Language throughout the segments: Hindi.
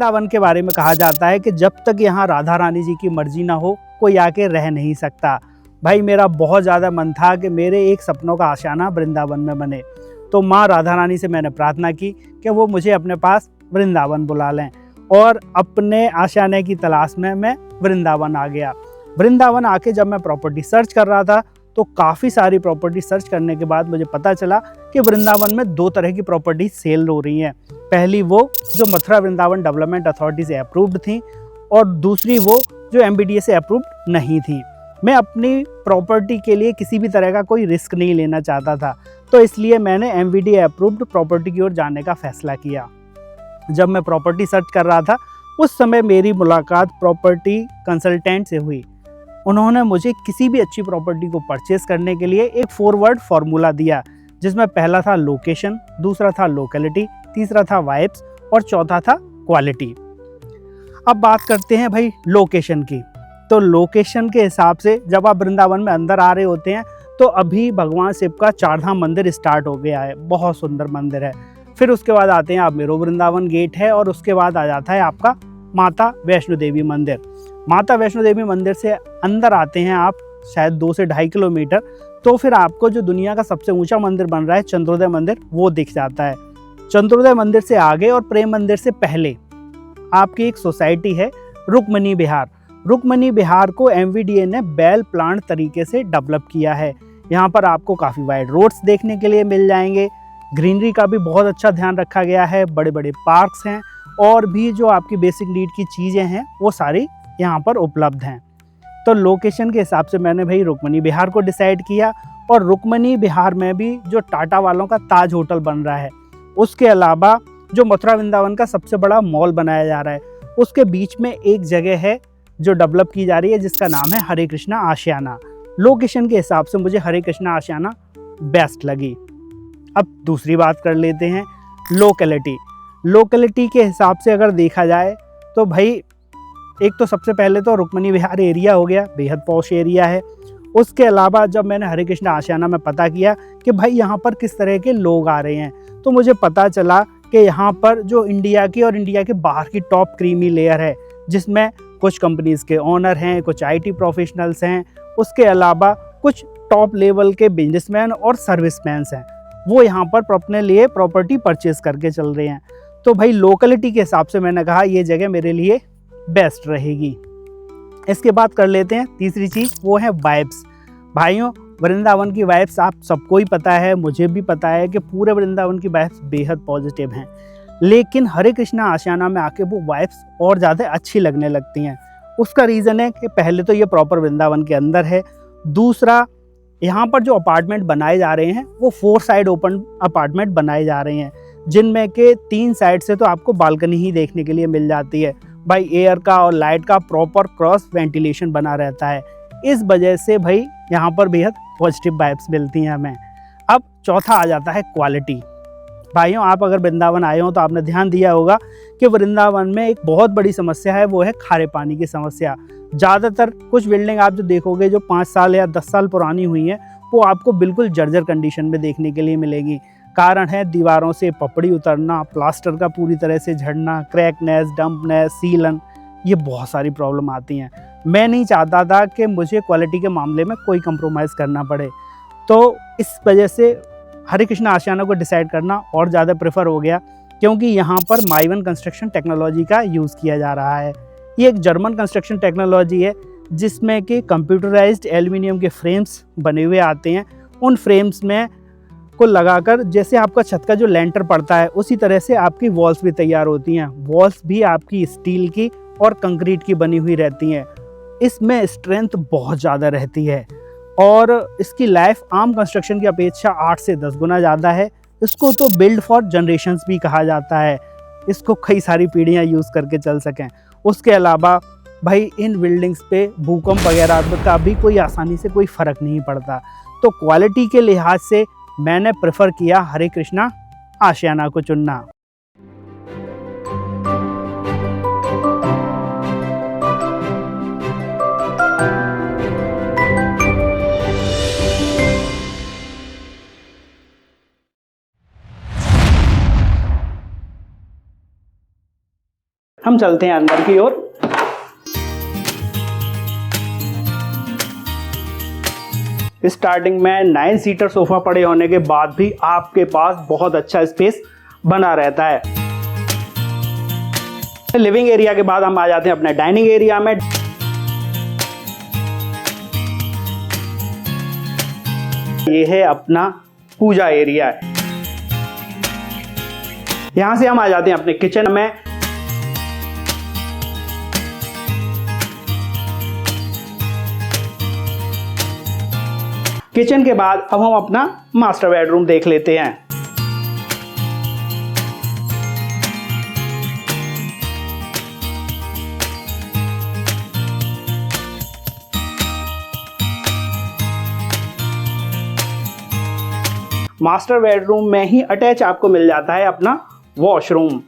वृंदावन के बारे में कहा जाता है कि जब तक यहाँ राधा रानी जी की मर्जी ना हो कोई आके रह नहीं सकता। भाई मेरा बहुत ज़्यादा मन था कि मेरे एक सपनों का आशियाना वृंदावन में बने, तो माँ राधा रानी से मैंने प्रार्थना की कि वो मुझे अपने पास वृंदावन बुला लें, और अपने आशियाने की तलाश में मैं वृंदावन आ गया। वृंदावन आके जब मैं प्रॉपर्टी सर्च कर रहा था तो काफ़ी सारी प्रॉपर्टी सर्च करने के बाद मुझे पता चला कि वृंदावन में 2 तरह की प्रॉपर्टी सेल हो रही हैं। पहली वो जो मथुरा वृंदावन डेवलपमेंट अथॉरिटी से अप्रूव्ड थी, और दूसरी वो जो MBDA से अप्रूव्ड नहीं थी। मैं अपनी प्रॉपर्टी के लिए किसी भी तरह का कोई रिस्क नहीं लेना चाहता था, तो इसलिए मैंने MBDA अप्रूव्ड प्रॉपर्टी की ओर जाने का फैसला किया। जब मैं प्रॉपर्टी सर्च कर रहा था उस समय मेरी मुलाकात प्रॉपर्टी कंसल्टेंट से हुई। उन्होंने मुझे किसी भी अच्छी प्रॉपर्टी को परचेस करने के लिए एक 4 वर्ड फार्मूला दिया, जिसमें पहला था लोकेशन, दूसरा था लोकेलिटी, तीसरा था वाइब्स और चौथा था क्वालिटी। अब बात करते हैं भाई लोकेशन की। तो लोकेशन के हिसाब से जब आप वृंदावन में अंदर आ रहे होते हैं तो अभी भगवान शिव का 4 धाम मंदिर स्टार्ट हो गया है, बहुत सुंदर मंदिर है। फिर उसके बाद आते हैं आप मेरो वृंदावन गेट है, और उसके बाद आ जाता है आपका माता वैष्णो देवी मंदिर। माता वैष्णो देवी मंदिर से अंदर आते हैं आप शायद 2 से 2.5 किलोमीटर, तो फिर आपको जो दुनिया का सबसे ऊंचा मंदिर बन रहा है चंद्रोदय मंदिर, वो दिख जाता है। चंद्रोदय मंदिर से आगे और प्रेम मंदिर से पहले आपकी एक सोसाइटी है रुक्मणी विहार। रुक्मणी विहार को MVDA ने बेल प्लांट तरीके से डेवलप किया है। यहाँ पर आपको काफ़ी वाइड रोड्स देखने के लिए मिल जाएंगे, ग्रीनरी का भी बहुत अच्छा ध्यान रखा गया है, बड़े बड़े पार्क्स हैं, और भी जो आपकी बेसिक नीड की चीज़ें हैं वो सारी यहाँ पर उपलब्ध हैं। तो लोकेशन के हिसाब से मैंने भाई रुक्मणी विहार को डिसाइड किया, और रुक्मणी विहार में भी जो टाटा वालों का ताज होटल बन रहा है, उसके अलावा जो मथुरा वृंदावन का सबसे बड़ा मॉल बनाया जा रहा है, उसके बीच में एक जगह है जो डेवलप की जा रही है जिसका नाम है हरे कृष्णा आशियाना। लोकेशन के हिसाब से मुझे हरे कृष्णा आशियाना बेस्ट लगी। अब दूसरी बात कर लेते हैं लोकेलिटी। लोकेलिटी के हिसाब से अगर देखा जाए तो भाई एक तो सबसे पहले तो रुक्मणी विहार एरिया हो गया, बेहद पॉश एरिया है। उसके अलावा जब मैंने हरे कृष्णा आशियाना में पता किया कि भाई यहाँ पर किस तरह के लोग आ रहे हैं, तो मुझे पता चला कि यहाँ पर जो इंडिया की और इंडिया के बाहर की टॉप क्रीमी लेयर है, जिसमें कुछ कंपनीज़ के ओनर हैं, कुछ IT प्रोफेशनल्स हैं, उसके अलावा कुछ टॉप लेवल के बिजनेसमैन और सर्विसमैन हैं, वो यहाँ पर अपने लिए प्रॉपर्टी परचेज करके चल रहे हैं। तो भाई लोकेलिटी के हिसाब से मैंने कहा ये जगह मेरे लिए बेस्ट रहेगी। इसके बाद कर लेते हैं तीसरी चीज़, वो है वाइब्स। भाइयों वृंदावन की वाइब्स आप सबको ही पता है, मुझे भी पता है कि पूरे वृंदावन की वाइब्स बेहद पॉजिटिव हैं, लेकिन हरे कृष्णा आशियाना में आके वो वाइब्स और ज़्यादा अच्छी लगने लगती हैं। उसका रीज़न है कि पहले तो ये प्रॉपर वृंदावन के अंदर है, दूसरा यहाँ पर जो अपार्टमेंट बनाए जा रहे हैं वो 4 साइड ओपन अपार्टमेंट बनाए जा रहे हैं, जिनमें के 3 साइड से तो आपको बालकनी ही देखने के लिए मिल जाती है। भाई एयर का और लाइट का प्रॉपर क्रॉस वेंटिलेशन बना रहता है, इस वजह से भाई यहाँ पर बेहद पॉजिटिव वाइब्स मिलती हैं हमें। अब चौथा आ जाता है क्वालिटी। भाइयों आप अगर वृंदावन आए हो तो आपने ध्यान दिया होगा कि वृंदावन में एक बहुत बड़ी समस्या है, वो है खारे पानी की समस्या। ज़्यादातर कुछ बिल्डिंग आप जो देखोगे जो 5 साल या 10 साल पुरानी हुई हैं, वो आपको बिल्कुल जर्जर कंडीशन में देखने के लिए मिलेगी। कारण है दीवारों से पपड़ी उतरना, प्लास्टर का पूरी तरह से झड़ना, क्रैकनेस, डंपनेस, सीलन, ये बहुत सारी प्रॉब्लम आती हैं। मैं नहीं चाहता था कि मुझे क्वालिटी के मामले में कोई कंप्रोमाइज़ करना पड़े, तो इस वजह से हरे कृष्णा आशियाना को डिसाइड करना और ज़्यादा प्रेफर हो गया, क्योंकि यहाँ पर माइवन कंस्ट्रक्शन टेक्नोलॉजी का यूज़ किया जा रहा है। ये एक जर्मन कंस्ट्रक्शन टेक्नोलॉजी है जिसमें कि कंप्यूटराइज्ड एल्युमिनियम के फ्रेम्स बने हुए आते हैं। उन फ्रेम्स में को लगाकर जैसे आपका छत का जो लेंटर पड़ता है उसी तरह से आपकी वॉल्स भी तैयार होती हैं। वॉल्स भी आपकी स्टील की और कंक्रीट की बनी हुई रहती हैं। इसमें स्ट्रेंथ बहुत ज़्यादा रहती है और इसकी लाइफ आम कंस्ट्रक्शन की अपेक्षा 8 से 10 गुना ज़्यादा है। इसको तो बिल्ड फॉर जनरेशन्स भी कहा जाता है, इसको कई सारी पीढ़ियाँ यूज़ करके चल सकें। उसके अलावा भाई इन बिल्डिंग्स पे भूकंप वगैरह का भी कोई आसानी से कोई फ़र्क नहीं पड़ता। तो क्वालिटी के लिहाज से मैंने प्रेफर किया हरे कृष्णा आशियाना को चुनना। हम चलते हैं अंदर की ओर। स्टार्टिंग में 9 सीटर सोफा पड़े होने के बाद भी आपके पास बहुत अच्छा स्पेस बना रहता है। लिविंग एरिया के बाद हम आ जाते हैं अपने डाइनिंग एरिया में। ये है अपना पूजा एरिया है। यहां से हम आ जाते हैं अपने किचन में। किचन के बाद अब हम अपना मास्टर बेडरूम देख लेते हैं। मास्टर बेडरूम में ही अटैच आपको मिल जाता है अपना वॉशरूम।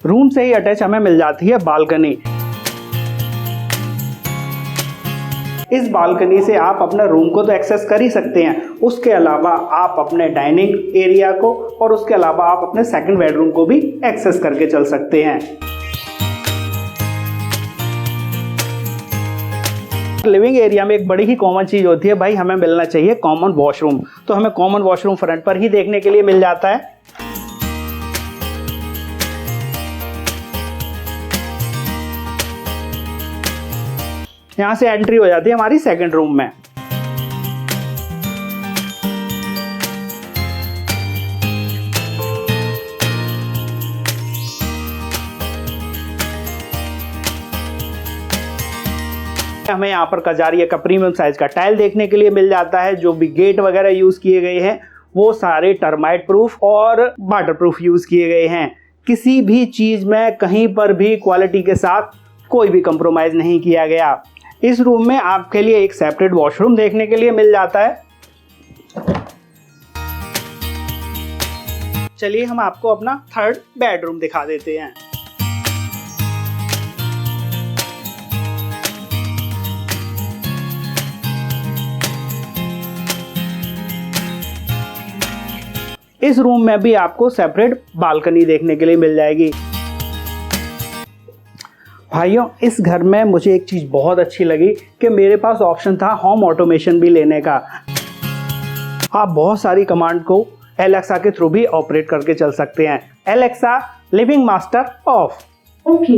रूम से ही अटैच हमें मिल जाती है बालकनी। इस बालकनी से आप अपने रूम को तो एक्सेस कर ही सकते हैं, उसके अलावा आप अपने डाइनिंग एरिया को और उसके अलावा आप अपने सेकंड बेडरूम को भी एक्सेस करके चल सकते हैं। लिविंग एरिया में एक बड़ी ही कॉमन चीज होती है भाई, हमें मिलना चाहिए कॉमन वॉशरूम। तो हमें कॉमन वॉशरूम फ्रंट पर ही देखने के लिए मिल जाता है। यहां से एंट्री हो जाती है हमारी सेकंड रूम में। हमें यहाँ पर कजारिया का प्रीमियम साइज का टाइल देखने के लिए मिल जाता है। जो भी गेट वगैरह यूज किए गए हैं वो सारे टर्माइट प्रूफ और वाटर प्रूफ यूज किए गए हैं। किसी भी चीज में कहीं पर भी क्वालिटी के साथ कोई भी कंप्रोमाइज नहीं किया गया। इस रूम में आपके लिए एक सेपरेट वॉशरूम देखने के लिए मिल जाता है। चलिए हम आपको अपना थर्ड बेडरूम दिखा देते हैं। इस रूम में भी आपको सेपरेट बालकनी देखने के लिए मिल जाएगी। भाइयों, इस घर में मुझे एक चीज़ बहुत अच्छी लगी कि मेरे पास ऑप्शन था होम ऑटोमेशन भी लेने का। आप बहुत सारी कमांड को एलेक्सा के थ्रू भी ऑपरेट करके चल सकते हैं। Alexa living master of, okay.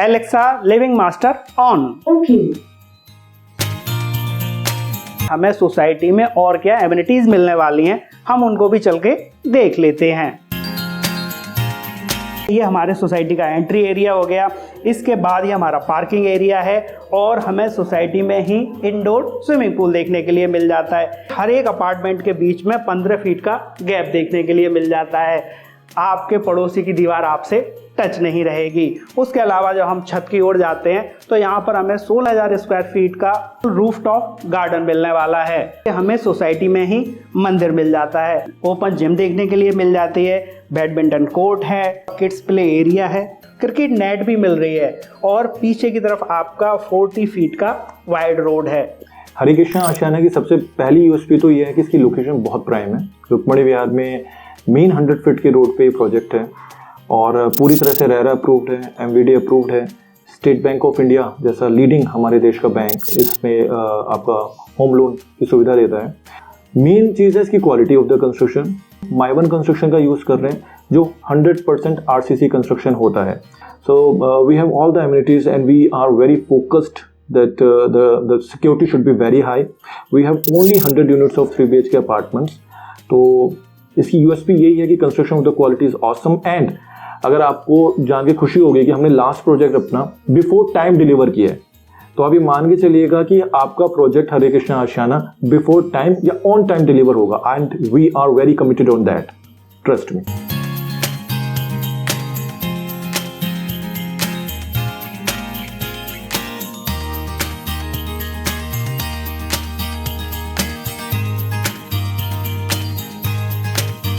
Alexa living master on, okay. हमें सोसाइटी में और क्या एमिनिटीज मिलने वाली हैं, हम उनको भी चल के देख लेते हैं। ये हमारे सोसाइटी का एंट्री एरिया हो गया। इसके बाद ये हमारा पार्किंग एरिया है और हमें सोसाइटी में ही इंडोर स्विमिंग पूल देखने के लिए मिल जाता है। हर एक अपार्टमेंट के बीच में 15 फीट का गैप देखने के लिए मिल जाता है। आपके पड़ोसी की दीवार आपसे टच नहीं रहेगी। उसके अलावा जब हम छत की ओर जाते हैं तो यहाँ पर हमें 16,000 स्क्वायर फीट का रूफटॉप गार्डन मिलने वाला है। हमें सोसाइटी में ही मंदिर मिल जाता है। ओपन जिम देखने के लिए मिल जाती है। बैडमिंटन कोर्ट है, किड्स प्ले एरिया है, क्रिकेट नेट भी मिल रही है और पीछे की तरफ आपका 40 फीट का वाइड रोड है। हरे कृष्णा आशियाना की सबसे पहली यूएसपी तो ये है कि इसकी लोकेशन बहुत प्राइम है। रुक्मणी विहार में मेन 100 फीट के रोड पे प्रोजेक्ट है और पूरी तरह से रेरा अप्रूव्ड है, एमवीडी अप्रूव्ड है। स्टेट बैंक ऑफ इंडिया जैसा लीडिंग हमारे देश का बैंक इसमें आपका होम लोन की सुविधा देता है। मेन चीज़ है इसकी quality of the construction. Mivan construction का यूज़ कर रहे हैं जो 100% आरसीसी कंस्ट्रक्शन होता है। So we have all the amenities and we are very focused that the security should be very high. We have only 100 units of 3 BHK apartments. तो इसकी यूएसपी यही है कि construction of the quality is awesome. And अगर आपको जान के खुशी होगी कि हमने लास्ट प्रोजेक्ट अपना बिफोर टाइम डिलीवर किया है, तो आप ये मान के चलिएगा कि आपका project Hare Krishna Ashiana before time या ऑन टाइम डिलीवर होगा। And we are very committed on that, trust me.